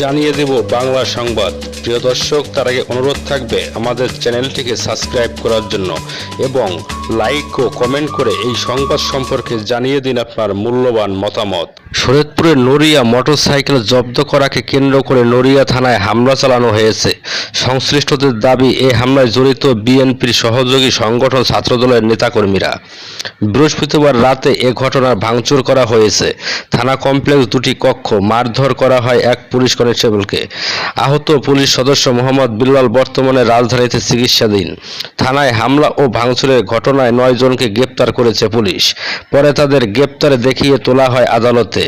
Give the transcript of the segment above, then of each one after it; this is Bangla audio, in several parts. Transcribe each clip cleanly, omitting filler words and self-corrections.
জানিয়ে দেব বাংলা সংবাদ। প্রিয় দর্শক, তার আগে অনুরোধ থাকবে আমাদের চ্যানেলটিকে সাবস্ক্রাইব করার জন্য এবং লাইক ও কমেন্ট করে এই সংবাদ সম্পর্কে জানিয়ে দিন আপনার মূল্যবান মতামত। শরীয়তপুরের নড়িয়া মোটরসাইকেল জব্দ করাকে কেন্দ্র করে নড়িয়া থানায় হামলা চালানো হয়েছে। সংশ্লিষ্টদের দাবি, এই হামলায় জড়িত বিএনপির সহযোগী সংগঠন ছাত্রদলের নেতাকর্মীরা। বৃহস্পতিবার রাতে এ ঘটনার ভাঙচুর করা হয়েছে। থানা কমপ্লেক্স দুটি কক্ষ, মারধর করা হয় এক পুলিশ কনস্টেবলকে। আহত পুলিশ সদস্য মোহাম্মদ বিল্লাল বর্তমানে রাজধানীতে চিকিৎসাধীন। থানায় হামলা ও ভাঙচুরের ঘটনায় 9 জনকে গ্রেপ্তার করেছে পুলিশ। পরে তাদের গ্রেপ্তারে দেখিয়ে তোলা হয় আদালতে।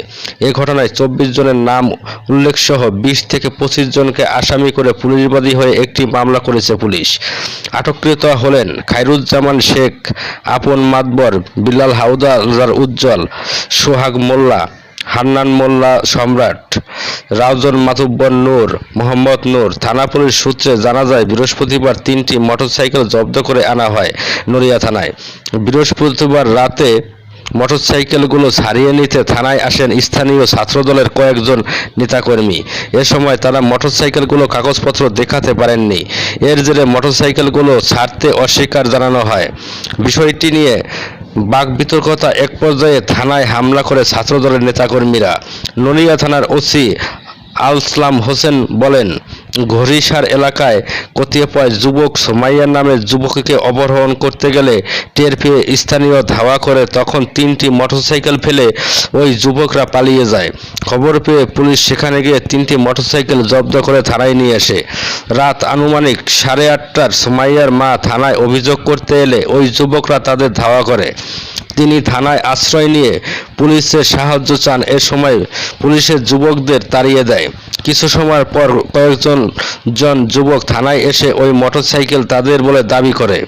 এ ঘটনায় 24 জনের নাম উল্লেখসহ 20 থেকে 25 জনকে আসামি করে পুলিশবাদী হয়ে একটি মামলা করেছে পুলিশ। আটককৃত হলেন খায়রুজ্জামান শেখ, আপন মাতবর, বিল্লাল হাওলাদার উজ্জ্বল, সোহাগ মোল্লা, হান্নান মোল্লা সম্রাট, রাউজন মাতুব্বর নূর, মোহাম্মদ নূর। থানা পুলিশ সূত্রে জানা যায়, বৃহস্পতিবার 3টি মোটরসাইকেল জব্দ করে আনা হয় নড়িয়া থানায়। বৃহস্পতিবার রাতে মোটরসাইকেলগুলো ছাড়িয়ে নিতে থানায় আসেন স্থানীয় ছাত্রদলের কয়েকজন নেতাকর্মী। এ সময় তারা মোটরসাইকেলগুলো কাগজপত্র দেখাতে পারেননি। এর জেরে মোটরসাইকেলগুলো ছাড়তে অস্বীকার জানানো হয়। বিষয়টি নিয়ে বাকবিতর্কতা এক পর্যায়ে থানায় হামলা করে ছাত্রদলের নেতাকর্মীরা। নড়িয়া থানার ওসি আলসলাম হোসেন বলেন, ঘড়িসার এলাকায় কতিপয় যুবক সোমাইয়া নামের যুবককে অপহরণ করতে গেলে টের পেয়ে স্থানীয় ধাওয়া করে, তখন 3টি মোটরসাইকেল ফেলে ওই যুবকরা পালিয়ে যায়। খবর পেয়ে পুলিশ সেখানে গিয়ে 3টি মোটরসাইকেল জব্দ করে থানায় নিয়ে আসে। রাত আনুমানিক 8:30টার সোমাইয়ার মা থানায় অভিযোগ করতে এলে ওই যুবকরা তাদের ধাওয়া করে। তিনি থানায় আশ্রয় নিয়ে পুলিশের সাহায্য চান। এ সময় পুলিশের যুবকদের তাড়িয়ে দেয়। কিছু সময় পর কয়েকজন যুবক থানায় এসে ওই মোটরসাইকেল তাদের বলে দাবি করে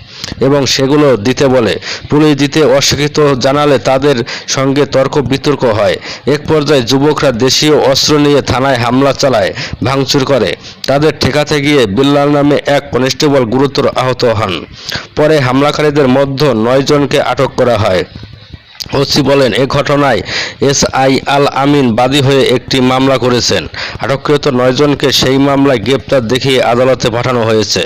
এবং সেগুলো দিতে বলে। পুলিশ দিতে অস্বীকৃত জানালে তাদের সঙ্গে তর্ক বিতর্ক হয়। এক পর্যায়ে যুবকরা দেশীয় অস্ত্র নিয়ে থানায় হামলা চালায়, ভাঙচুর করে। তাদের ঠেকাতে গিয়ে বিল্লাল নামে এক কনস্টেবল গুরুতর আহত হন। পরে হামলাকারীদের মধ্যে 9 জনকে আটক করা হয়। ওসি বলেন, এ ঘটনায় এসআই আল আমিন বাদী হয়ে একটি মামলা করেছেন। আটককৃত 9 জনকে সেই মামলায় গ্রেপ্তার দেখিয়ে আদালতে পাঠানো হয়েছে।